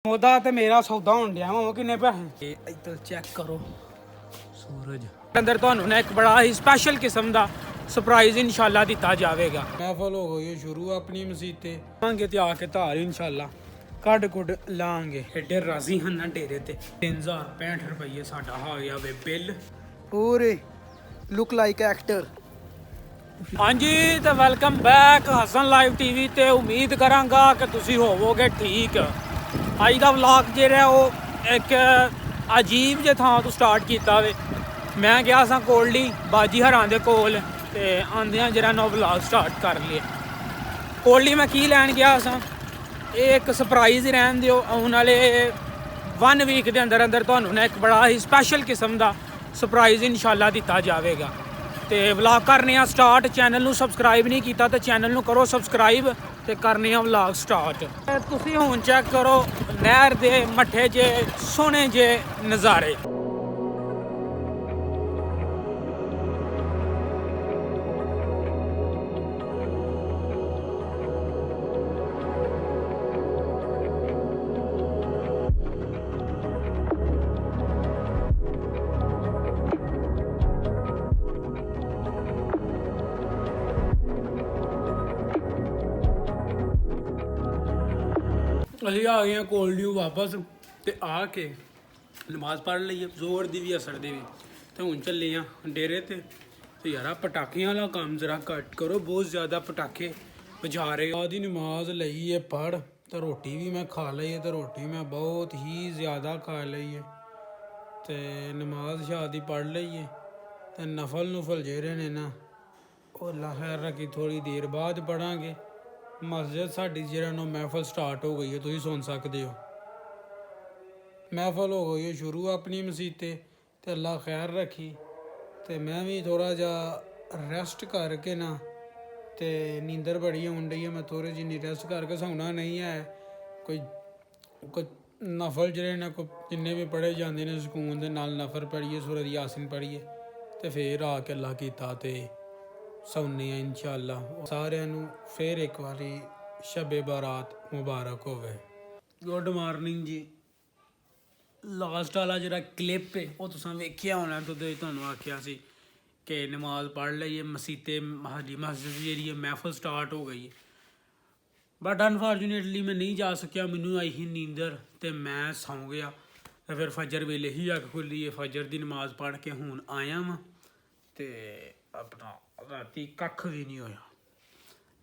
ਉਹਦਾ ਤੇ ਮੇਰਾ ਸੌਦਾ ਹੋਣ ਡਿਆ ਵਾ ਕਿੰਨੇ ਪੈਸੇ ਇੱਧਰ ਚੈੱਕ ਕਰੋ ਸੂਰਜ ਅੰਦਰ ਤੁਹਾਨੂੰ ਨਾ ਇੱਕ ਬੜਾ ਹੀ ਸਪੈਸ਼ਲ ਕਿਸਮ ਦਾ ਸਰਪ੍ਰਾਈਜ਼ ਇਨਸ਼ਾਅੱਲਾ ਦਿੱਤਾ ਜਾਵੇਗਾ। ਮਹਿਫਲ ਹੋ ਗਈ ਸ਼ੁਰੂ ਆਪਣੀ ਮਸਜਿਦ ਤੇ ਆਵਾਂਗੇ ਤੇ ਆ ਕੇ ਧਾਰ ਇਨਸ਼ਾਅੱਲਾ ਕੱਢ ਕੁੱਢ ਲਾਂਗੇ। ਐਡੇ ਰਾਜ਼ੀ ਹਨ ਨਾ ਡੇਰੇ ਤੇ 3065 ਰੁਪਏ ਸਾਡਾ ਆ ਗਿਆ ਵੇ ਬਿੱਲ ਪੂਰੇ ਲੁੱਕ ਲਾਈਕ ਐਕਟਰ। ਹਾਂਜੀ ਤੇ welcome back Hasan live TV ਤੇ ਉਮੀਦ ਕਰਾਂਗਾ ਕਿ ਤੁਸੀਂ ਹੋਵੋਗੇ ਠੀਕ। ਅੱਜ ਦਾ ਵਲੌਗ ਜਿਹੜਾ ਉਹ ਇੱਕ ਅਜੀਬ ਜਿਹੇ ਥਾਂ ਤੋਂ ਸਟਾਰਟ ਕੀਤਾ ਵੇ। ਮੈਂ ਗਿਆ ਸਾਂ ਕੋਲਡੀ ਬਾਜੀ ਹਰਾਂ ਦੇ ਕੋਲ ਤੇ ਆਂਦਿਆਂ ਜਿਹੜਾ ਨੋ ਵਲੌਗ ਸਟਾਰਟ ਕਰ ਲਿਆ। ਕੋਲਡੀ ਮੈਂ ਕੀ ਲੈਣ ਗਿਆ ਸਾਂ, ਇਹ ਇੱਕ ਸਰਪ੍ਰਾਈਜ਼ ਹੀ ਰਹਿਣ ਦਿਓ। ਆਉਣ ਵਾਲੇ 1 ਵੀਕ ਦੇ ਅੰਦਰ ਅੰਦਰ ਤੁਹਾਨੂੰ ਨਾ ਇੱਕ ਬੜਾ ਹੀ ਸਪੈਸ਼ਲ ਕਿਸਮ ਦਾ ਸਰਪ੍ਰਾਈਜ਼ ਇਨਸ਼ਾਅੱਲਾ ਦਿੱਤਾ ਜਾਵੇਗਾ। ਤੇ ਵਲੌਗ ਕਰਨੇ ਆ ਸਟਾਰਟ। ਚੈਨਲ ਨੂੰ ਸਬਸਕ੍ਰਾਈਬ ਨਹੀਂ ਕੀਤਾ ਤੇ ਚੈਨਲ ਨੂੰ ਕਰੋ ਸਬਸਕ੍ਰਾਈਬ ਤੇ ਕਰਨੇ ਆ ਵਲੌਗ ਸਟਾਰਟ। ਤੁਸੀਂ ਹੁਣ ਚੈੱਕ ਕਰੋ ਨਹਿਰ ਦੇ ਮੱਠੇ ਜੇ ਸੋਹਣੇ ਜੇ ਨਜ਼ਾਰੇ। ਅਸੀਂ ਆ ਗਏ ਹਾਂ ਕੋਲਡੀਓ ਵਾਪਸ ਤੇ ਆ ਕੇ ਨਮਾਜ਼ ਪੜ੍ਹ ਲਈਏ ਜ਼ੋਰ ਦੀ ਵੀ ਅਸਰ ਦੀ ਵੀ ਤੇ ਹੁਣ ਚੱਲੇ ਆ ਡੇਰੇ ਤੇ ਯਾਰਾ ਪਟਾਕਿਆਂ ਵਾਲਾ ਕੰਮ ਜ਼ਰਾ ਘੱਟ ਕਰੋ। ਬਹੁਤ ਜ਼ਿਆਦਾ ਪਟਾਕੇ ਵਜਾ ਰਹੇ। ਆਦੀ ਨਮਾਜ਼ ਲਈ ਹੈ ਪੜ੍ਹ ਤੇ ਰੋਟੀ ਵੀ ਮੈਂ ਖਾ ਲਈ ਹੈ ਤੇ ਰੋਟੀ ਮੈਂ ਬਹੁਤ ਹੀ ਜ਼ਿਆਦਾ ਖਾ ਲਈ ਹੈ ਤੇ ਨਮਾਜ਼ ਸ਼ਾਦੀ ਪੜ੍ਹ ਲਈ ਹੈ ਤੇ ਨਫਲ ਜਿਹੜੇ ਨੇ ਨਾ ਉਹ ਅੱਲਾ ਖੈਰ ਰੱਖੀ ਥੋੜ੍ਹੀ ਦੇਰ ਬਾਅਦ ਪੜਾਂਗੇ। ਮਸਜਿਦ ਸਾਡੀ ਜਿਹੜਾ ਨੂੰ ਮਹਿਫਲ ਸਟਾਰਟ ਹੋ ਗਈ ਹੈ, ਤੁਸੀਂ ਸੁਣ ਸਕਦੇ ਹੋ। ਮਹਿਫਲ ਹੋ ਗਈ ਹੈ ਸ਼ੁਰੂ ਆਪਣੀ ਮਸਜਿਦ ਤੇ ਅੱਲਾ ਖੈਰ ਰੱਖੀ ਤੇ ਮੈਂ ਵੀ ਥੋੜ੍ਹਾ ਜਿਹਾ ਰੈਸਟ ਕਰਕੇ ਨਾ ਤੇ ਨੀਂਦਰ ਬੜੀ ਆਉਣ ਡਈ ਹੈ। ਮੈਂ ਥੋੜ੍ਹੀ ਜਿਹੀ ਰੈਸਟ ਕਰਕੇ ਸੌਣਾ ਨਹੀਂ ਹੈ। ਕੋਈ ਨਫਲ ਜਿਹੜੇ ਨੇ ਜਿੰਨੇ ਵੀ ਪੜ੍ਹੇ ਜਾਂਦੇ ਨੇ ਸਕੂਨ ਦੇ ਨਾਲ ਨਫਲ ਪੜ੍ਹੀਏ ਸੂਰਤ ਯਾਸੀਨ ਪੜ੍ਹੀਏ ਤੇ ਫਿਰ ਆ ਕੇ ਅੱਲਾ ਕੀਤਾ ਤੇ ਸੌਂਦੇ ਆ ਇਨਸ਼ਾਅੱਲਾ। ਸਾਰਿਆਂ ਨੂੰ ਫਿਰ ਇੱਕ ਵਾਰੀ ਸ਼ਬੇ ਬਾਰਾਤ ਮੁਬਾਰਕ ਹੋਵੇ। ਗੁੱਡ ਮਾਰਨਿੰਗ ਜੀ। ਲਾਸਟ ਵਾਲਾ ਜਿਹੜਾ ਕਲਿੱਪ ਹੈ ਉਹ ਤੁਸੀਂ ਵੇਖਿਆ ਹੋਣਾ। ਤੁਹਾਨੂੰ ਆਖਿਆ ਸੀ ਕਿ ਨਮਾਜ਼ ਪੜ੍ਹ ਲਈਏ ਮਸੀਤੇ ਮਸਜਿਦ ਜਿਹੜੀ ਹੈ ਮਹਿਫਲ ਸਟਾਰਟ ਹੋ ਗਈ ਹੈ। ਬਟ ਅਨਫੋਰਚੂਨੇਟਲੀ ਮੈਂ ਨਹੀਂ ਜਾ ਸਕਿਆ। ਮੈਨੂੰ ਆਈ ਹੀ ਨੀਂਦਰ ਤੇ ਮੈਂ ਸੌਂ ਗਿਆ ਤੇ ਫਿਰ ਫਜਰ ਵੇਲੇ ਹੀ ਅੱਖ ਖੁੱਲ੍ਹੀ ਹੈ। ਫਜਰ ਦੀ ਨਮਾਜ਼ ਪੜ੍ਹ ਕੇ ਹੁਣ ਆਇਆ ਵਾਂ ਤੇ ਆਪਣਾ ਰਾਤੀ ਕੱਖ ਵੀ ਨਹੀਂ ਹੋਇਆ।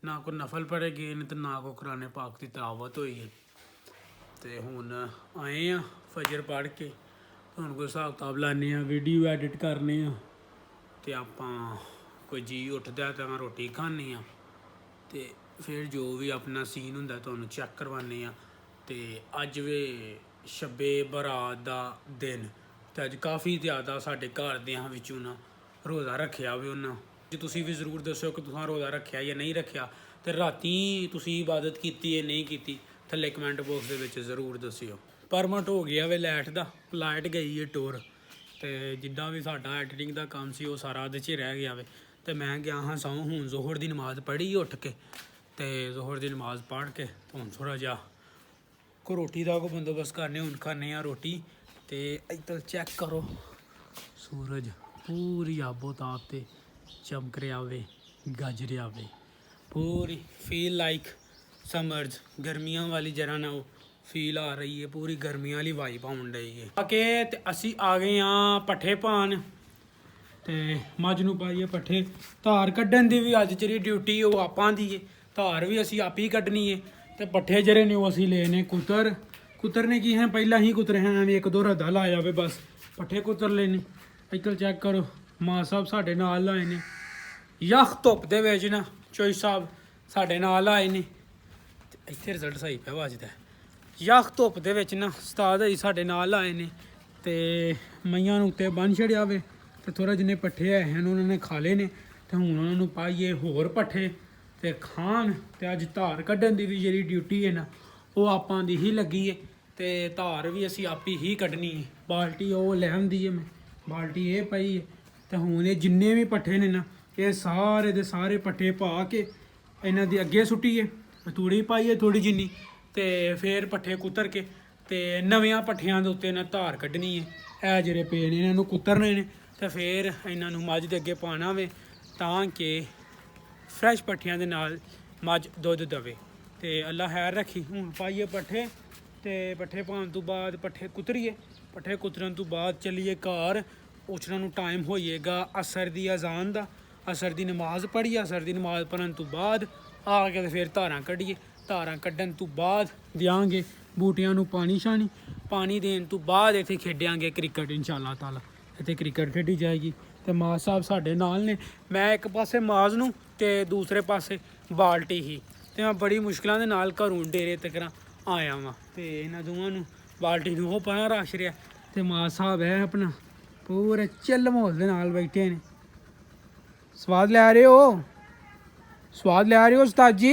ਨਾ ਕੋਈ ਨਫਲ ਪੜ੍ਹੇ ਗਏ ਨੇ ਤੇ ਨਾ ਕੋਈ ਕੁਰਾਨ ਪਾਕ ਦੀ ਤਿਲਾਵਤ ਹੋਈ ਹੈ। ਤੇ ਹੁਣ ਆਏ ਆ ਫਜਰ ਪੜ੍ਹ ਕੇ ਹੁਣ ਕੋਈ ਹਿਸਾਬ ਕਿਤਾਬ ਲਾਉਂਦੇ ਆ, ਵੀਡੀਓ ਐਡਿਟ ਕਰਨੇ ਆ ਤੇ ਆਪਾਂ ਕੋਈ ਜੀ ਉੱਠਦਾ ਤਾਂ ਰੋਟੀ ਖਾਂਦੇ ਆ ਤੇ ਫਿਰ ਜੋ ਵੀ ਆਪਣਾ ਸੀਨ ਹੁੰਦਾ ਤੁਹਾਨੂੰ ਚੈੱਕ ਕਰਵਾਉਂਦੇ ਆ। ਤੇ ਅੱਜ ਵੇ ਸ਼ਬੇ ਬਰਾਤ ਦਾ ਦਿਨ ਤੇ ਅੱਜ ਕਾਫੀ ਜ਼ਿਆਦਾ ਸਾਡੇ ਘਰ ਦਿਆਂ ਵਿੱਚੋਂ ਨਾ ਰੋਜ਼ਾ ਰੱਖਿਆ ਵੇ ਉਹਨਾਂ। ਜੇ ਤੁਸੀਂ ਵੀ ਜ਼ਰੂਰ ਦੱਸਿਓ ਕਿ ਤੁਸੀਂ ਰੋਜ਼ਾ ਰੱਖਿਆ ਜਾਂ ਨਹੀਂ ਰੱਖਿਆ ਤੇ ਰਾਤੀ ਤੁਸੀਂ ਇਬਾਦਤ ਕੀਤੀ ਹੈ ਨਹੀਂ ਕੀਤੀ, ਥੱਲੇ ਕਮੈਂਟ ਬਾਕਸ ਦੇ ਵਿੱਚ ਜ਼ਰੂਰ ਦੱਸਿਓ। ਪਰਮਿਟ ਹੋ ਗਿਆ ਵੇ ਲਾਈਟ ਦਾ, ਲਾਈਟ ਗਈ ਹੈ ਟੋਰ ਤੇ ਜਿੱਦਾਂ ਵੀ ਸਾਡਾ ਐਡੀਟਿੰਗ ਦਾ ਕੰਮ ਸੀ ਉਹ ਸਾਰਾ ਉਹਦੇ 'ਚ ਹੀ ਰਹਿ ਗਿਆ ਵੇ। ਤੇ ਮੈਂ ਗਿਆ ਹਾਂ ਸੌਂ। ਹੁਣ ਜ਼ੋਹਰ ਦੀ ਨਮਾਜ਼ ਪੜ੍ਹੀ ਉੱਠ ਕੇ ਤੇ ਜ਼ੋਹਰ ਦੀ ਨਮਾਜ਼ ਪੜ੍ਹ ਕੇ ਹੁਣ ਥੋੜ੍ਹਾ ਜਿਹਾ ਕੋ ਰੋਟੀ ਦਾ ਕੋ ਬੰਦੋਬਸਤ ਕਰਨੇ। ਹੁਣ ਖਾਂਦੇ ਹਾਂ ਰੋਟੀ ਤੇ ਇੱਧਰ ਚੈੱਕ ਕਰੋ ਸੂਰਜ ਪੂਰੀ ਆਬੋ ਤਾਬ ਤੇ ਚਮਕ ਰਿਹਾ ਵੇ, ਗੱਜ ਰਿਹਾ ਵੇ। ਪੂਰੀ ਫੀਲ ਲਾਈਕ ਸਮਰਜ਼ ਗਰਮੀਆਂ ਵਾਲੀ ਜਰਾ ਨਾ ਉਹ ਫੀਲ ਆ ਰਹੀ ਹੈ। ਪੂਰੀ ਗਰਮੀਆਂ ਵਾਲੀ ਵਾਈਬ ਆਉਣ ਡਈ ਹੈ। ਓਕੇ ਤੇ ਅਸੀਂ ਆ ਗਏ ਹਾਂ ਪੱਠੇ ਪਾਣ ਤੇ ਮੱਝ ਨੂੰ ਪਾਈਏ ਪੱਠੇ। ਧਾਰ ਕੱਢਣ ਦੀ ਵੀ ਅੱਜ ਜਿਹੜੀ ਡਿਊਟੀ ਉਹ ਆਪਾਂ ਦੀ ਹੈ। ਧਾਰ ਵੀ ਅਸੀਂ ਆਪ ਹੀ ਕੱਢਣੀ ਹੈ ਤੇ ਪੱਠੇ ਜਿਹੜੇ ਨੇ ਉਹ ਅਸੀਂ ਲਏ ਨੇ ਕੁੱਤਰ ਨੇ ਕੀ ਹੈ ਪਹਿਲਾਂ ਹੀ ਕੁੱਤਰ ਹੈ ਐਵੇਂ ਇੱਕ ਦੋ ਰੱਦਾ ਲਾ ਜਾਵੇ ਬਸ ਪੱਠੇ ਕੁੱਤਰ ਲੈਣੇ। ਇੱਧਰ ਚੈੱਕ ਕਰੋ ਮਾਂ ਸਾਹਿਬ ਸਾਡੇ ਨਾਲ ਆਏ ਨੇ ਯਖ ਧੁੱਪ ਦੇ ਵਿੱਚ ਨਾ। ਚੋਈ ਸਾਹਿਬ ਸਾਡੇ ਨਾਲ ਆਏ ਨੇ ਤੇ ਇੱਥੇ ਰਿਜ਼ਲਟ ਸਹੀ ਪਿਆ ਵੱਜਦਾ। ਯਖ ਧੁੱਪ ਦੇ ਵਿੱਚ ਨਾ ਉਸਤਾਦ ਜੀ ਸਾਡੇ ਨਾਲ ਆਏ ਨੇ ਤੇ ਮਈਆਂ ਨੂੰ ਉੱਤੇ ਬੰਨ੍ਹ ਛੜਿਆ ਵੇ ਤੇ ਥੋੜ੍ਹਾ ਜਿੰਨੇ ਪੱਠੇ ਆਏ ਹਨ ਉਹਨਾਂ ਨੇ ਖਾ ਲਏ ਨੇ ਤੇ ਹੁਣ ਉਹਨਾਂ ਨੂੰ ਪਾਈਏ ਹੋਰ ਪੱਠੇ ਤੇ ਖਾਣ। ਤੇ ਅੱਜ ਧਾਰ ਕੱਢਣ ਦੀ ਵੀ ਜਿਹੜੀ ਡਿਊਟੀ ਹੈ ਨਾ ਉਹ ਆਪਾਂ ਦੀ ਹੀ ਲੱਗੀ ਹੈ ਤੇ ਧਾਰ ਵੀ ਅਸੀਂ ਆਪ ਹੀ ਕੱਢਣੀ ਹੈ। ਬਾਲਟੀ ਉਹ ਲੈ ਆਉਂਦੀ ਹੈ, ਮੈਂ ਬਾਲਟੀ ਇਹ ਪਈ ਹੈ ਤੇ ਹੁਣ ਇਹ ਜਿੰਨੇ ਵੀ ਪੱਠੇ ਨੇ ਨਾ ਇਹ ਸਾਰੇ ਦੇ ਸਾਰੇ ਪੱਠੇ ਪਾ ਕੇ ਇਹਨਾਂ ਦੀ ਅੱਗੇ ਸੁੱਟੀਏ, ਤੂੜੀ ਪਾਈਏ ਥੋੜੀ ਜਿੰਨੀ ਤੇ ਫਿਰ ਪੱਠੇ ਕੁਤਰ ਕੇ ਤੇ ਨਵਿਆਂ ਪੱਠਿਆਂ ਦੇ ਉੱਤੇ ਨਾ ਧਾਰ ਕੱਢਣੀ ਹੈ। ਇਹ ਜਿਹੜੇ ਪਏ ਨੇ ਇਹਨਾਂ ਨੂੰ ਕੁਤਰਨੇ ਨੇ ਤੇ ਫਿਰ ਇਹਨਾਂ ਨੂੰ ਮੱਝ ਦੇ ਅੱਗੇ ਪਾਉਣਾ ਵੇ ਤਾਂ ਕਿ ਫਰੈਸ਼ ਪੱਠਿਆਂ ਦੇ ਨਾਲ ਮੱਝ ਦੁੱਧ ਦੇਵੇ। ਤੇ ਅੱਲਾ ਖੈਰ ਰੱਖੀ। ਹੁਣ ਪਾਈਏ ਪੱਠੇ ਤੇ ਪੱਠੇ ਪਾਉਣ ਤੋਂ ਬਾਅਦ ਪੱਠੇ ਕੁਤਰੀਏ। ਪੱਠੇ ਕੁਤਰਨ ਤੋਂ ਬਾਅਦ ਚੱਲੀਏ ਘਰ। ਉੱਠਣ ਨੂੰ ਟਾਈਮ ਹੋਈਏਗਾ ਅਸਰ ਦੀ ਅਜ਼ਾਨ ਦਾ। ਅਸਰ ਦੀ ਨਮਾਜ਼ ਪੜ੍ਹੀਏ। ਅਸਰ ਦੀ ਨਮਾਜ਼ ਪੜ੍ਹਨ ਤੋਂ ਬਾਅਦ ਆ ਕੇ ਤੇ ਫਿਰ ਧਾਰਾਂ ਕੱਢੀਏ। ਧਾਰਾਂ ਕੱਢਣ ਤੋਂ ਬਾਅਦ ਦਿਆਂਗੇ ਬੂਟਿਆਂ ਨੂੰ ਪਾਣੀ ਦੇਣ ਤੋਂ ਬਾਅਦ ਇੱਥੇ ਖੇਡਾਂਗੇ ਕ੍ਰਿਕਟ ਇਨਸ਼ਾਅੱਲਾ ਤਾਲਾ। ਇੱਥੇ ਕ੍ਰਿਕਟ ਖੇਡੀ ਜਾਏਗੀ ਤੇ ਮਾਜ਼ ਸਾਹਿਬ ਸਾਡੇ ਨਾਲ ਨੇ। ਮੈਂ ਇੱਕ ਪਾਸੇ ਮਾਜ਼ ਨੂੰ ਤੇ ਦੂਸਰੇ ਪਾਸੇ ਬਾਲਟੀ ਹੀ ਤੇ ਮੈਂ ਬੜੀ ਮੁਸ਼ਕਿਲਾਂ ਦੇ ਨਾਲ ਘਰੋਂ ਡੇਰੇ ਤੱਕ ਆਇਆ ਵਾਂ ਤੇ ਇਹਨਾਂ ਦੋਵਾਂ ਨੂੰ ਬਾਲਟੀ ਨੂੰ ਉਹ ਪਰਾਂ ਰੱਖ ਰਿਹਾ ਤੇ ਮਾਜ਼ ਸਾਹਿਬ ਹੈ ਆਪਣਾ ਪੂਰੇ ਚਿੱਲ ਮਾਹੌਲ ਦੇ ਨਾਲ ਬੈਠੇ ਨੇ। ਸਵਾਦ ਲੈ ਰਹੇ ਹੋ ਉਸਤਾਦ ਜੀ।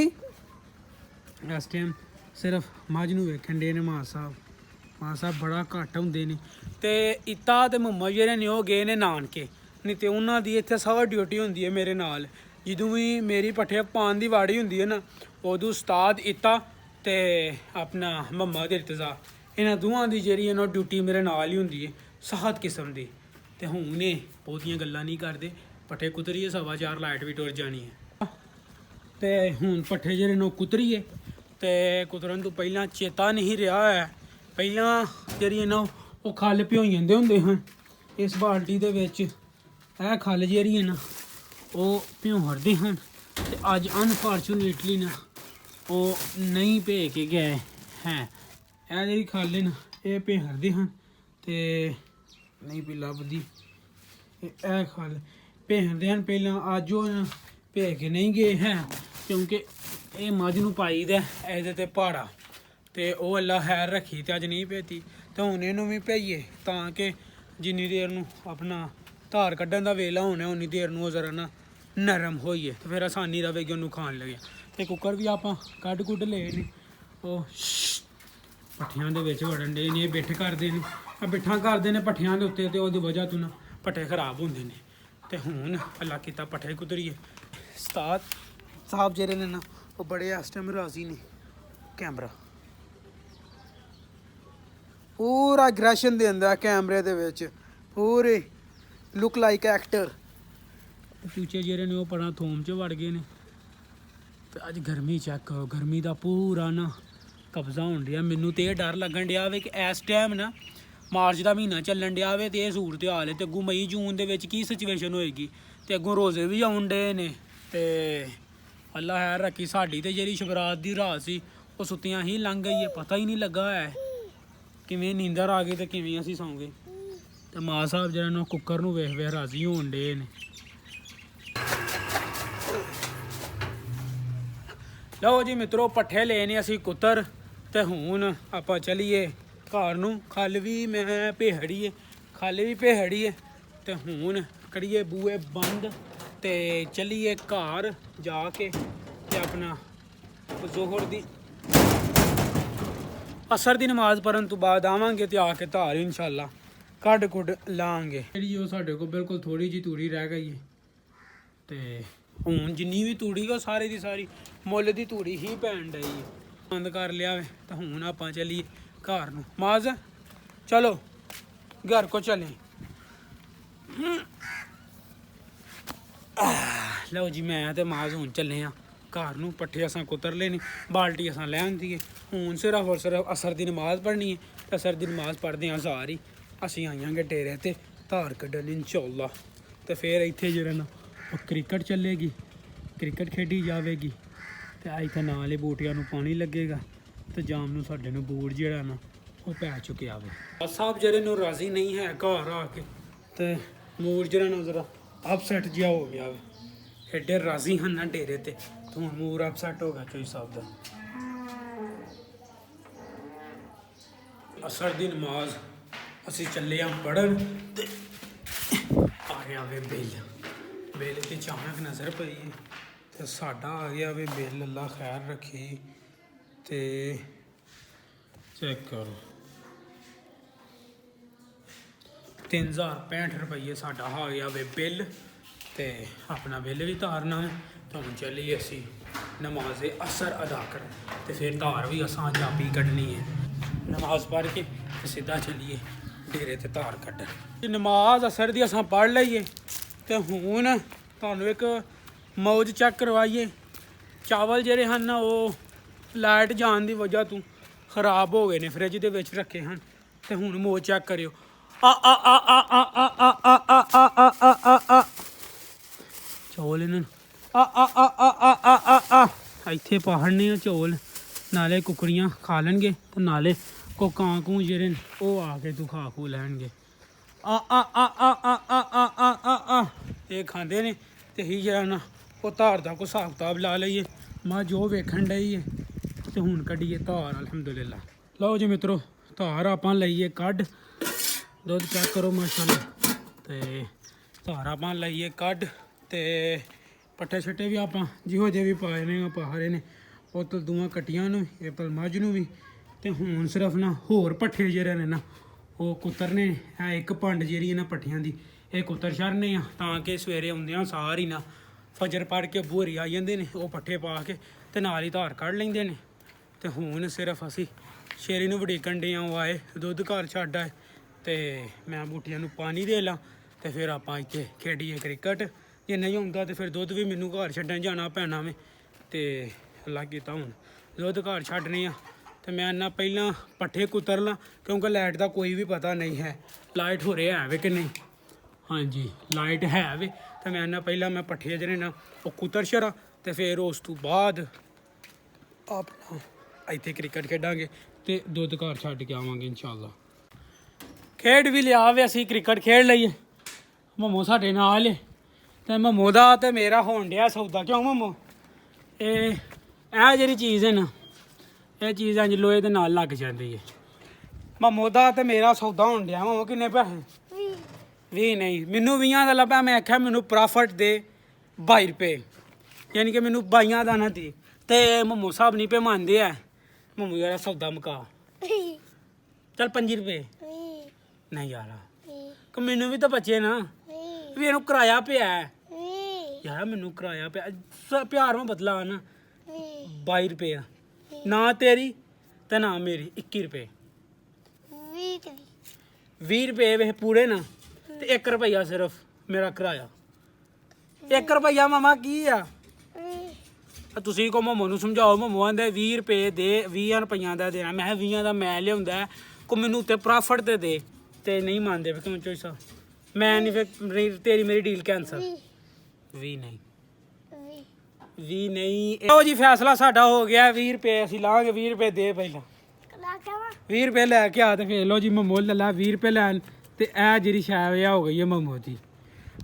ਇਸ ਟਾਈਮ ਸਿਰਫ ਮੱਝ ਨੂੰ ਵੇਖਣ ਦੇ ਨੇ ਮਾਂ ਸਾਹਿਬ ਬੜਾ ਘੱਟ ਹੁੰਦੇ ਨੇ ਤੇ ਇਤਾ ਤੇ ਮੁਹੰਮਦ ਜਿਹੜੇ ਨੇ ਉਹ ਗਏ ਨੇ ਨਾਨਕੇ। ਨਹੀਂ ਤੇ ਉਹਨਾਂ ਦੀ ਇੱਥੇ ਸਭ ਡਿਊਟੀ ਹੁੰਦੀ ਹੈ ਮੇਰੇ ਨਾਲ। ਜਦੋਂ ਵੀ ਮੇਰੀ ਪੱਠੇ ਪਾਉਣ ਦੀ ਵਾੜੀ ਹੁੰਦੀ ਹੈ ਨਾ ਉਦੋਂ ਉਸਤਾਦ ਇਤਾ ਤੇ ਆਪਣਾ ਮੁਹੰਮਦ ਇਰਤਜ਼ਾ ਇਹਨਾਂ ਦੋਵਾਂ ਦੀ ਜਿਹੜੀ ਇਹਨਾਂ ਡਿਊਟੀ ਮੇਰੇ ਨਾਲ ਹੀ ਹੁੰਦੀ ਹੈ ਸਖਤ ਕਿਸਮ ਦੀ। ਤੇ ਹੁਣ ਇਹ ਬਹੁਤੀਆਂ ਗੱਲਾਂ ਨਹੀਂ ਕਰਦੇ। ਪੱਠੇ ਕੁਤਰੀਏ 4:15 ਲਾਈਟ ਵੀ ਟੁਰ ਜਾਣੀ ਹੈ ਤੇ ਹੁਣ ਪੱਠੇ ਜਿਹੜੇ ਨੇ ਕੁਤਰੀਏ ਤੇ ਕੁਤਰਨ ਤੋਂ ਪਹਿਲਾਂ ਚੇਤਾ ਨਹੀਂ ਰਿਹਾ ਹੈ। ਪਹਿਲਾਂ ਜਿਹੜੀ ਨਾ ਉਹ ਖੱਲ ਭਿਓਈ ਜਾਂਦੇ ਹੁੰਦੇ ਹਨ ਇਸ ਬਾਲਟੀ ਦੇ ਵਿੱਚ। ਇਹ ਖੱਲ ਜਿਹੜੀ ਹੈ ਨਾ ਉਹ ਭਿਉਂ ਹਰਦੇ ਹਨ ਤੇ ਅੱਜ ਅਨਫੋਰਚੂਨੇਟਲੀ ਨਾ ਉਹ ਨਹੀਂ ਭੇ ਕੇ ਗਏ ਹੈ। ਇਹ ਜਿਹੜੀ ਖੱਲ ਨਾ ਇਹ ਭੇ ਹਰਦੇ ਹਨ ਤੇ ਨਹੀਂ ਵੀ ਲੱਭਦੀ ਇਹ ਖੱਲ ਭੇ ਹਰਦੇ ਹਨ। ਪਹਿਲਾਂ ਅੱਜ ਉਹ ਭੇ ਕੇ ਨਹੀਂ ਗਏ ਹੈ ਕਿਉਂਕਿ ਇਹ ਮੱਝ ਨੂੰ ਪਾਈ ਦਾ ਇਹਦੇ ਤੇ ਪਹਾੜਾ ਤੇ ਉਹ ਅੱਲਾ ਖੈਰ ਰੱਖੀ ਤੇ ਅੱਜ ਨਹੀਂ ਭੇਤੀ ਤੇ ਹੁਣ ਇਹਨੂੰ ਵੀ ਭੇਈਏ ਤਾਂ ਕਿ ਜਿੰਨੀ ਦੇਰ ਨੂੰ ਆਪਣਾ ਧਾਰ ਕੱਢਣ ਦਾ ਵੇਲਾ ਹੋਣਾ ਉਨੀ ਦੇਰ ਨੂੰ ਉਹ ਜ਼ਰਾ ਨਾ ਨਰਮ ਹੋਈਏ ਤੇ ਫਿਰ ਆਸਾਨੀ ਰਵੇਗੀ ਉਹਨੂੰ ਖਾਣ ਲੱਗਿਆ। ਤੇ ਕੁੱਕਰ ਵੀ ਆਪਾਂ ਕੱਢ ਕੁੱਢ ਲਏ ਨੇ ਉਹ ਪੱਠਿਆਂ ਦੇ ਵਿੱਚ ਵੜਨ ਦੇ ਨੇ। ਬਿੱਠ ਕਰਦੇ ਨੇ ਬਿੱਠਾਂ ਕਰਦੇ ਨੇ ਪੱਠਿਆਂ ਦੇ ਉੱਤੇ ਤੇ ਉਹਦੀ ਵਜ੍ਹਾ ਤੋਂ ਨਾ ਪੱਠੇ ਖਰਾਬ ਹੁੰਦੇ ਨੇ। ਤੇ ਹੁਣ ਅੱਲਾ ਕੀਤਾ ਪੱਠੇ ਕੁਤਰੀਏ। ਉਸਤਾਦ ਸਾਹਿਬ ਜਿਹੜੇ ਨੇ ਨਾ ਉਹ ਬੜੇ ਇਸ ਟਾਈਮ ਰਾਜ਼ੀ ਨੇ। ਕੈਮਰਾ ਪੂਰਾ ਐਗਰੈਸ਼ਨ ਦੇ ਅੰਦਰ ਕੈਮਰੇ ਦੇ ਵਿੱਚ ਪੂਰੇ ਲੁੱਕ ਲਾਈਕ ਐਕਟਰ। ਚੂਚੇ ਜਿਹੜੇ ਨੇ ਉਹ ਪਰਾਂ ਥੋਮ 'ਚ ਵੜ ਗਏ ਨੇ ਤੇ ਅੱਜ ਗਰਮੀ ਚੈੱਕ ਕਰੋ। ਗਰਮੀ ਦਾ ਪੂਰਾ ਨਾ ਕਬਜ਼ਾ ਹੋਣ ਡਿਆ। ਮੈਨੂੰ ਤੇ ਇਹ ਡਰ ਲੱਗਣ ਡਿਆ ਵੇ ਕਿ ਇਸ ਟਾਈਮ ਨਾ ਮਾਰਚ ਦਾ ਮਹੀਨਾ ਚੱਲਣ ਡਿਆ ਵੇ ਤੇ ਇਹ ਸੂਰਤ ਹਾਲ ਹੈ ਤੇ ਅੱਗੋਂ ਮਈ ਜੂਨ ਦੇ ਵਿੱਚ ਕੀ ਸਿਚੁਏਸ਼ਨ ਹੋਏਗੀ ਤੇ ਅੱਗੋਂ ਰੋਜ਼ੇ ਵੀ ਆਉਣ ਡੇ ਨੇ। ਤੇ ਅੱਲਾ ਖੈਰ ਰੱਖੀ। ਸਾਡੀ ਤੇ ਜਿਹੜੀ ਸ਼ਬਰਾਤ ਦੀ ਰਾਤ ਸੀ ਉਹ ਸੁੱਤਿਆਂ ਹੀ ਲੰਘ ਗਈ ਹੈ। ਪਤਾ ਹੀ ਨਹੀਂ ਲੱਗਾ ਹੈ ਕਿਵੇਂ ਨੀਂਦਰ ਆ ਗਈ ਤੇ ਕਿਵੇਂ ਅਸੀਂ ਸੌਂ ਗਏ। ਤੇ ਮਾਂ ਸਾਹਿਬ ਜਿਹੜਾ ਨਾ ਕੁੱਕਰ ਨੂੰ ਵੇਖ ਵੇਖ ਰਾਜ਼ੀ ਹੋਣ ਡੇ ਨੇ। ਲਓ ਜੀ ਮਿੱਤਰੋ ਪੱਠੇ ਲਏ ਨੇ ਅਸੀਂ ਕੁੱਤਰ ਤੇ ਹੁਣ ਆਪਾਂ ਚਲੀਏ ਘਰ ਨੂੰ। ਖੱਲ ਵੀ ਮੈਂ ਭੇਹੜੀ ਹੈ ਖੱਲ ਵੀ ਭੇਹੜੀ ਹੈ ਤੇ ਹੁਣ ਕਰੀਏ ਬੂਏ ਬੰਦ ਤੇ ਚਲੀਏ ਘਰ ਜਾ ਕੇ ਤੇ ਆਪਣਾ ਜ਼ੋਹਰ ਦੀ ਅਸਰ ਦੀ ਨਮਾਜ਼ ਪੜ੍ਹਨ ਤੋਂ ਬਾਅਦ ਆਵਾਂਗੇ ਤੇ ਆ ਕੇ ਧਾਰ ਇਨਸ਼ਾਅੱਲਾ ਕੱਢ ਕੁੱਢ ਲਾਂਗੇ। ਜਿਹੜੀ ਉਹ ਸਾਡੇ ਕੋਲ ਬਿਲਕੁਲ ਥੋੜੀ ਜਿਹੀ ਤੂੜੀ ਰਹਿ ਗਈ ਹੈ ਤੇ ਹੁਣ ਜਿੰਨੀ ਵੀ ਤੂੜੀ ਉਹ ਸਾਰੀ ਦੀ ਸਾਰੀ ਮੁੱਲ ਦੀ ਤੂੜੀ ਹੀ ਪੈਣ ਡਈ ਹੈ। ਬੰਦ ਕਰ ਲਿਆ ਵੇ ਤਾਂ ਹੁਣ ਆਪਾਂ ਚੱਲੀਏ ਘਰ ਨੂੰ। ਮਾਜ਼ ਚਲੋ ਘਰ ਕੋ ਚਲੇ। ਲਓ ਜੀ ਮੈਂ ਤੇ ਮਾਜ਼ ਹੁਣ ਚੱਲੇ ਆ ਘਰ ਨੂੰ। ਪੱਠੇ ਅਸਾਂ ਕੁਤਰ ਲੈਣੇ ਬਾਲਟੀ ਅਸਾਂ ਲੈ ਆਂਦੀ ਹੈ। ਹੁਣ ਸਿਰਫ ਔਰ ਸਿਰਫ ਅਸਰ ਦੀ ਨਮਾਜ਼ ਪੜ੍ਹਨੀ ਹੈ ਤੇ ਅਸਰ ਦੀ ਨਮਾਜ਼ ਪੜ੍ਹਦੇ ਹਾਂ ਸਾਰੀ ਅਸੀਂ ਆਈਆਂਗੇ ਡੇਰੇ ਤੇ ਧਾਰ ਕੱਢਣ ਇਨਸ਼ਾਅੱਲਾ। ਤੇ ਫਿਰ ਇੱਥੇ ਜਿਹੜਾ ਨਾ ਉਹ ਕ੍ਰਿਕਟ ਚੱਲੇਗੀ ਕ੍ਰਿਕਟ ਖੇਡੀ ਜਾਵੇਗੀ ਤੇ ਇੱਥੇ ਨਾਲ ਹੀ ਬੂਟਿਆਂ ਨੂੰ ਪਾਣੀ ਲੱਗੇਗਾ ਤੇ ਜਾਮ ਨੂੰ ਸਾਡੇ ਨੂੰ ਬੂਟ ਜਿਹੜਾ ਨਾ ਉਹ ਪੈ ਚੁੱਕਿਆ ਵੇ। ਸਾਹਿਬ ਜਿਹੜੇ ਨੂੰ ਰਾਜ਼ੀ ਨਹੀਂ ਹੈ ਘਰ ਆ ਕੇ ਤੇ ਮੂਡ ਜਿਹੜਾ ਨਾ ਜ਼ਰਾ ਅਪਸੈਟ ਜਿਹਾ ਹੋ ਗਿਆ ਵੇ। ਐਡੇ ਰਾਜ਼ੀ ਹਨ ਨਾ ਡੇਰੇ ਤੇ ਹੁਣ ਮੂਡ ਅਪਸੈਟ ਹੋ ਗਿਆ ਚੋਈ ਸਾਹਿਬ ਦਾ। ਅਸਰ ਦੀ ਨਮਾਜ਼ ਅਸੀਂ ਚੱਲੇ ਆ ਪੜ੍ਹਨ ਤੇ ਆ ਗਿਆ ਵੇ ਬਿੱਲ ਤੇ ਅਚਾਨਕ ਨਜ਼ਰ ਪਈ ਤੇ ਸਾਡਾ ਆ ਗਿਆ ਵੇ ਬਿੱਲ। ਅੱਲਾ ਖੈਰ ਰੱਖੀ ਤੇ ਚੈੱਕ ਕਰੋ 3065 ਰੁਪਏ ਸਾਡਾ ਆ ਗਿਆ ਵੇ ਬਿੱਲ ਤੇ ਆਪਣਾ ਬਿੱਲ ਵੀ ਧਾਰਨਾ ਤਾਂ ਹੁਣ ਚੱਲੀਏ ਅਸੀਂ ਨਮਾਜ਼ ਅਸਰ ਅਦਾ ਕਰਨ ਤੇ ਫਿਰ ਧਾਰ ਵੀ ਅਸਾਂ ਚਾਬੀ ਕੱਢਣੀ ਹੈ। ਨਮਾਜ਼ ਪੜ੍ਹ ਕੇ ਤੇ ਸਿੱਧਾ ਚੱਲੀਏ ਡੇਰੇ ਤੇ ਧਾਰ ਕੱਢਣ। ਨਮਾਜ਼ ਅਸਰ ਦੀ ਅਸਾਂ ਪੜ੍ਹ ਲਈਏ ਤੇ ਹੁਣ ਤੁਹਾਨੂੰ ਇੱਕ ਮੌਜ ਚੈੱਕ ਕਰਵਾਈਏ। ਚਾਵਲ ਜਿਹੜੇ ਹਨ ਨਾ ਉਹ ਲਾਈਟ ਜਾਣ ਦੀ ਵਜ੍ਹਾ ਤੋਂ ਖਰਾਬ ਹੋ ਗਏ ਨੇ, ਫਰਿੱਜ ਦੇ ਵਿੱਚ ਰੱਖੇ ਹਨ ਤੇ ਹੁਣ ਮੌਜ ਚੈੱਕ ਕਰਿਓ। ਆ ਆ ਆ ਆ ਆ ਆ ਆ ਆ ਆ ਆ ਆ ਆ ਆ ਚੌਲ ਇਹਨਾਂ ਨੂੰ ਆ ਆ ਆ ਆ ਆ ਆ ਆ ਆ ਇੱਥੇ ਪਾਹੜਨੇ ਆ ਚੌਲ, ਨਾਲੇ ਕੁਕੜੀਆਂ ਖਾ ਲੈਣਗੇ ਤੇ ਨਾਲੇ ਕੋ ਕਾਂ ਕੂੰ ਜਿਹੜੇ ਨੇ ਉਹ ਆ ਕੇ ਤੂੰ ਖਾ ਖੂ ਲੈਣਗੇ। ਆ ਆ ਆ ਆ ਆ ਆ ਆ ਆ ਆ ਆ ਇਹ ਖਾਂਦੇ ਨੇ ਤੇ ਹੀ ਜਿਹੜਾ ਨਾ ਉਹ ਧਾਰ ਦਾ ਕੋ ਹਿਸਾਬ ਕਿਤਾਬ ਲਾ ਲਈਏ। ਮੈਂ ਜੋ ਵੇਖਣ ਡਈ ਹੈ ਤੇ ਹੁਣ ਕੱਢੀਏ ਧਾਰ ਅਲਹਮਦੁਲਿਲਾ। ਲਓ ਜੀ ਮਿੱਤਰੋ, ਧਾਰ ਆਪਾਂ ਲਈਏ ਕੱਢ, ਦੁੱਧ ਚੈੱਕ ਕਰੋ ਮਾਸ਼ਾਅੱਲਾ। ਤੇ ਧਾਰ ਆਪਾਂ ਲਈਏ ਕੱਢ ਤੇ ਪੱਠੇ ਛੱਟੇ ਵੀ ਆਪਾਂ ਜਿਹੋ ਜਿਹੇ ਵੀ ਪਾਏ ਨੇ ਉਹ ਪਾ ਰਹੇ ਨੇ। ਉਹ ਤਲਦੂਆਂ ਕੱਟੀਆਂ ਨੂੰ ਇਹ ਪਲ ਮੱਝ ਨੂੰ ਵੀ। ਤੇ ਹੁਣ ਸਿਰਫ ਨਾ ਹੋਰ ਪੱਠੇ ਜਿਹੜੇ ਨੇ ਨਾ ਉਹ ਕੁਤਰਨੇ। ਇਹ ਇੱਕ ਭੰਡ ਜਿਹੜੀ ਇਹਨਾਂ ਪੱਠਿਆਂ ਦੀ ਇਹ ਕੁਤਰ ਛੱਡਨੇ ਆ ਤਾਂ ਕਿ ਸਵੇਰੇ ਆਉਂਦਿਆਂ ਸਾਰੀ ਨਾ ਫਜਰ ਪੜ੍ਹ ਕੇ ਬੂਹਰੀ ਆ ਜਾਂਦੇ ਨੇ, ਉਹ ਪੱਠੇ ਪਾ ਕੇ ਤੇ ਨਾਲ ਹੀ ਧਾਰ ਕੱਢ ਲੈਂਦੇ ਨੇ। ਤੇ ਹੁਣ ਸਿਰਫ ਅਸੀਂ ਸ਼ੇਰੀ ਨੂੰ ਵੜੀਕਣ ਡੇ ਆ, ਉਹ ਆਏ ਦੁੱਧ ਘਰ ਛੱਡ ਆਏ ਤੇ ਮੈਂ ਬੂਟੀਆਂ ਨੂੰ ਪਾਣੀ ਦੇ ਲਾਂ ਤੇ ਫਿਰ ਆਪਾਂ ਇੱਥੇ ਖੇਡੀਏ ਕ੍ਰਿਕਟ। ਜੇ ਨਹੀਂ ਹੁੰਦਾ ਤੇ ਫਿਰ ਦੁੱਧ ਵੀ ਮੈਨੂੰ ਘਰ ਛੱਡਣ ਜਾਣਾ ਪੈਣਾ ਵੇ। ਤੇ ਅੱਲਾ ਕੀਤਾ ਹੁਣ ਦੁੱਧ ਘਰ ਛੱਡਨੇ ਆ ਤੇ ਮੈਂ ਨਾ ਪਹਿਲਾਂ ਪੱਠੇ ਕੁਤਰ ਲਾਂ ਕਿਉਂਕਿ ਲਾਈਟ ਦਾ ਕੋਈ ਵੀ ਪਤਾ ਨਹੀਂ ਹੈ ਲਾਈਟ ਹੋ ਰਿਹਾ ਹੈ ਵੇ ਕਿ ਨਹੀਂ। ਹਾਂਜੀ ਲਾਈਟ ਹੈ ਵੇ ਤੇ ਮੈਂ ਨਾ ਪਹਿਲਾਂ ਮੈਂ ਪੱਠੇ ਜਿਹੜੇ ਨਾ ਉਹ ਕੁਤਰ ਛਰਾਂ ਤੇ ਫਿਰ ਉਸ ਤੋਂ ਬਾਅਦ ਆਪਣਾ ਇੱਥੇ ਕ੍ਰਿਕਟ ਖੇਡਾਂਗੇ ਤੇ ਦੁੱਧ ਘਰ ਛੱਡ ਕੇ ਆਵਾਂਗੇ ਇਨਸ਼ਾਅੱਲਾ। ਖੇਡ ਵੀ ਲਿਆ ਵੇ ਅਸੀਂ ਕ੍ਰਿਕਟ ਖੇਡ ਲਈਏ। ਮਮੋ ਸਾਡੇ ਨਾਲ ਏ ਤੇ ਮਮੋ ਦਾ ਤੇ ਮੇਰਾ ਹੋਣ ਡਿਆ ਸੌਦਾ। ਕਿਉਂ ਮਮੋ? ਇਹ ਜਿਹੜੀ ਚੀਜ਼ ਹੈ ਨਾ ਇਹ ਚੀਜ਼ ਇੰਜ ਲੋਹੇ ਦੇ ਨਾਲ ਲੱਗ ਜਾਂਦੀ ਹੈ। ਮਮੋ ਦਾ ਤੇ ਮੇਰਾ ਸੌਦਾ ਹੋਣ ਡਿਆ। ਮਮੋ ਕਿੰਨੇ ਪੈਸੇ? 20 ਨਹੀਂ, ਮੈਨੂੰ 20 ਦਾ ਲੱਭਾ। ਮੈਂ ਆਖਿਆ ਮੈਨੂੰ ਪ੍ਰੋਫਿਟ ਦੇ 22 ਰੁਪਏ, ਯਾਨੀ ਕਿ ਮੈਨੂੰ 22 ਦਾ ਨਾ ਦੇ। ਤੇ ਮਮੋ ਸਾਹਿਬ ਨਹੀਂ ਪੇ ਮੰਨਦੇ ਆ। ਮਮੋ ਯਾਰ ਸੌਦਾ ਮੁਕਾ ਚੱਲ 5 ਰੁਪਏ ਨਹੀਂ ਯਾਰ ਕਿ ਮੈਨੂੰ ਵੀ ਤਾਂ ਬਚੇ ਨਾ। ਵੀ ਇਹਨੂੰ ਕਿਰਾਇਆ ਪਿਆ ਯਾਰ, ਮੈਨੂੰ ਕਿਰਾਇਆ ਪਿਆ। ਪਿਆਰ ਮੈਂ ਬਦਲਾ ਨਾ 22 ਰੁਪਏ ਨਾ ਤੇਰੀ ਤੇ ਨਾ ਮੇਰੀ 21 ਰੁਪਏ 20 ਰੁਪਏ ਵੇ ਪੂਰੇ ਨਾ ਤੇ 1 ਰੁਪਈਆ ਸਿਰਫ ਮੇਰਾ ਕਿਰਾਇਆ। 1 ਰੁਪਈਆ ਮਾਮਾ ਕੀ ਆ? ਤੁਸੀਂ ਕੋ ਮਮੋ ਨੂੰ ਸਮਝਾਓ। ਮਮੋ ਆਂਦੇ 20 ਰੁਪਏ ਦੇ 20 ਰੁਪਈਆਂ ਦਾ ਦੇਣਾ। ਮੈਂ 20 ਦਾ ਮੈਂ ਲਿਆਉਂਦਾ ਕੋ ਮੈਨੂੰ ਉੱਤੇ ਪ੍ਰੋਫਿਟ ਤੇ ਦੇ ਤੇ ਨਹੀਂ ਮੰਨਦੇ। ਫਿਰ ਕਿਉਂ ਚੋਈਸਾ ਮੈਂ ਨਹੀਂ ਫਿਰ ਤੇਰੀ ਮੇਰੀ ਡੀਲ ਕੈਂਸਲ। 20 ਨਹੀਂ 20 ਨਹੀਂ। ਲਓ ਜੀ ਫੈਸਲਾ ਸਾਡਾ ਹੋ ਗਿਆ 20 ਰੁਪਏ ਅਸੀਂ ਲਾਂਗੇ। 20 ਰੁਪਏ ਦੇ ਪਹਿਲਾਂ 20 ਰੁਪਏ ਲੈ ਕੇ ਆ ਤੇ ਫਿਰ ਲਓ ਜੀ ਮਮੋ ਲੈ 20 ਰੁਪਏ ਲੈਣ ਤੇ ਇਹ ਜਿਹੜੀ ਸ਼ਾਇਦ ਹੋ ਗਈ ਹੈ ਮਮੋ ਦੀ।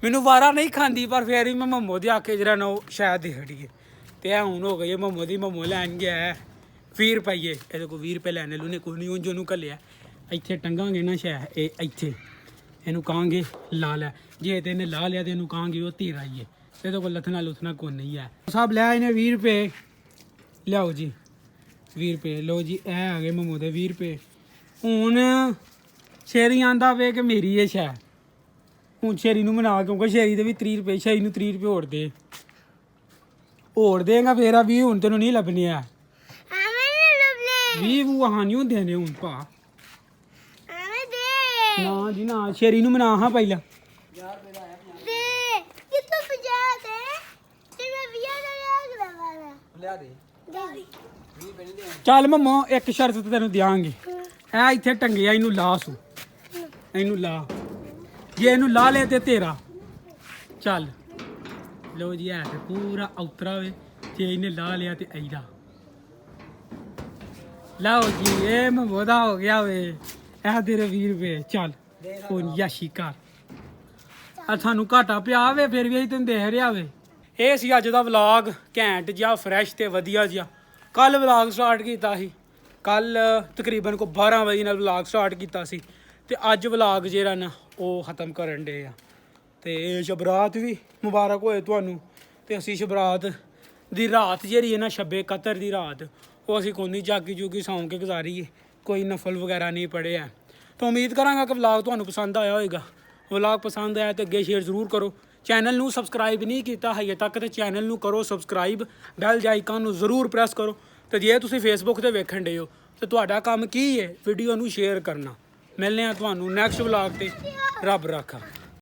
ਮੈਨੂੰ ਵਾਰਾ ਨਹੀਂ ਖਾਂਦੀ ਪਰ ਫਿਰ ਵੀ ਮੈਂ ਮਮੋ ਦੇ ਆਕੇ ਜਿਹੜਾ ਨਾ ਉਹ ਸ਼ਾਇਦ ਦੇ ਖੜੀ ਹੈ ਤੇ ਇਹ ਹੁਣ ਹੋ ਗਈ ਹੈ ਮਮੋ ਦੀ। ਮਮੋ ਲੈਣ ਗਿਆ 20 ਰੁਪਏ। ਇਹਦੇ ਕੋਲ 20 ਰੁਪਏ ਲੈਣੇ ਲੂਨੇ ਕੋਈ ਨਹੀਂ। ਉਂਝ ਉਹਨੂੰ ਘੱਲਿਆ ਇੱਥੇ ਟੰਗਾਂਗੇ ਨਾ ਸ਼ਾਇਦ ਇਹ ਇੱਥੇ ਇਹਨੂੰ ਕਹਾਂਗੇ ਲਾ ਲੈ। ਜੇ ਤੇ ਇਹਨੇ ਲਾ ਲਿਆ ਤੇ ਇਹਨੂੰ ਕਹਾਂਗੇ ਉਹ ਧੀਰ ਆਈਏ। ਇਹਦੇ ਕੋਲ ਲੱਥਣਾ ਲੁਥਣਾ ਕੋਈ ਨਹੀਂ ਹੈ। ਸਭ ਲੈ ਇਹਨੇ 20 ਰੁਪਏ ਲਿਆਓ ਜੀ 20 ਰੁਪਏ। ਲਓ ਜੀ ਇਹ ਆ ਗਏ ਮਮੋ ਦੇ 20 ਰੁਪਏ। ਹੁਣ ਸ਼ੇਰੀ ਆਂਦਾ ਵੇ ਕਿ ਮੇਰੀ ਇਹ ਸ਼ੈ। ਹੁਣ ਸ਼ੇਰੀ ਨੂੰ ਮਨਾ ਕਿਉਂਕਿ ਸ਼ੇਰੀ ਦੇ ਵੀ 30 ਰੁਪਏ। ਸ਼ੇਰੀ ਨੂੰ 30 ਰੁਪਏ ਹੋਰ ਦੇਗਾ ਫੇਰ ਆ 20 ਹੁਣ ਤੈਨੂੰ ਨਹੀਂ ਲੱਭਣੇ ਆ। 20 ਵੂਹਾਂ ਨਹੀਂ ਹੁੰਦੇ ਨੇ ਹੁਣ ਭਾ। ਨਾ ਜੀ ਨਾ ਸ਼ੇਰੀ ਨੂੰ ਮਨਾ ਹਾਂ ਪਹਿਲਾਂ। ਚੱਲ ਮਮੋ ਇੱਕ ਸ਼ਰਤ ਤੇ ਤੈਨੂੰ ਦਿਆਂਗੇ। ਇਹ ਇੱਥੇ ਟੰਗਿਆ ਇਹਨੂੰ ਲਾ ਸੂ ਇਹਨੂੰ ਲਾ। ਜੇ ਇਹਨੂੰ ਲਾ ਲਿਆ ਤੇ ਤੇਰਾ ਚੱਲ। ਲਓ ਜੀ ਹੈ ਤੇ ਪੂਰਾ ਔਤਰਾ ਵੇ। ਜੇ ਇਹਨੇ ਲਾ ਲਿਆ ਤੇ ਐਦਾ ਲਓ ਜੀ ਇਹ ਮਮੋ ਦਾ ਹੋ ਗਿਆ ਵੇ। ਇਹ ਤੇਰੇ 20 ਰੁਪਏ। ਚੱਲ ਹੁਣ ਯਾਸ਼ੀ ਕਰ। ਆ ਸਾਨੂੰ ਘਾਟਾ ਪਿਆ ਵੇ ਫਿਰ ਵੀ ਅਸੀਂ ਤੈਨੂੰ ਦੇਖ ਰਿਹਾ ਵੇ। ਇਹ ਸੀ ਅੱਜ ਦਾ ਵਲੌਗ ਘੈਂਟ ਜਿਹਾ ਫਰੈਸ਼ ਤੇ ਵਧੀਆ ਜਿਹਾ। ਕੱਲ ਵਲੌਗ ਸਟਾਰਟ ਕੀਤਾ ਸੀ। ਕੱਲ ਤਕਰੀਬਨ ਕੋ 12 ਵਜੇ ਨਾਲ ਵਲੌਗ ਸਟਾਰਟ ਕੀਤਾ ਸੀ ਤੇ ਅੱਜ ਵਲੌਗ ਜਿਹੜਾ ਨਾ ਉਹ ਖਤਮ ਕਰਨ ਡੇ ਆ। ਤੇ ਸ਼ਬਰਾਤ ਵੀ ਮੁਬਾਰਕ ਹੋਏ ਤੁਹਾਨੂੰ। ਤੇ ਅਸੀਂ ਸ਼ਬਰਾਤ ਦੀ ਰਾਤ ਜਿਹੜੀ ਹੈ ਨਾ ਸ਼ਬੇ ਕਤਰ ਦੀ ਰਾਤ ਉਹ ਅਸੀਂ ਕੋਈ ਨਹੀਂ ਜਾਗੀ ਜੂਗੀ ਸੌਂ ਕੇ ਗੁਜ਼ਾਰੀਏ। ਕੋਈ ਨਫਲ ਵਗੈਰਾ ਨਹੀਂ ਪੜ੍ਹਿਆ। ਤਾਂ ਉਮੀਦ ਕਰਾਂਗਾ ਕਿ ਵਲੌਗ ਤੁਹਾਨੂੰ ਪਸੰਦ ਆਇਆ ਹੋਵੇਗਾ। ਵਲੌਗ ਪਸੰਦ ਆਇਆ ਤਾਂ ਅੱਗੇ ਸ਼ੇਅਰ ਜ਼ਰੂਰ ਕਰੋ। ਚੈਨਲ ਨੂੰ ਸਬਸਕ੍ਰਾਈਬ ਨਹੀਂ ਕੀਤਾ ਹਜੇ ਤੱਕ ਤੇ ਚੈਨਲ ਨੂੰ ਕਰੋ ਸਬਸਕ੍ਰਾਈਬ। ਬੈਲ ਦੇ ਆਈਕਨ ਨੂੰ ਜ਼ਰੂਰ ਪ੍ਰੈਸ ਕਰੋ। ਤੇ ਜੇ ਤੁਸੀਂ ਫੇਸਬੁੱਕ ਤੇ ਵੇਖਣ ਡੇ ਹੋ ਤੇ ਤੁਹਾਡਾ ਕੰਮ ਕੀ ਹੈ ਵੀਡੀਓ ਨੂੰ ਸ਼ੇਅਰ ਕਰਨਾ। ਮਿਲਨੇ ਆ ਤੁਹਾਨੂੰ ਨੈਕਸਟ ਵਲੌਗ ਤੇ। ਰੱਬ ਰਾਖਾ।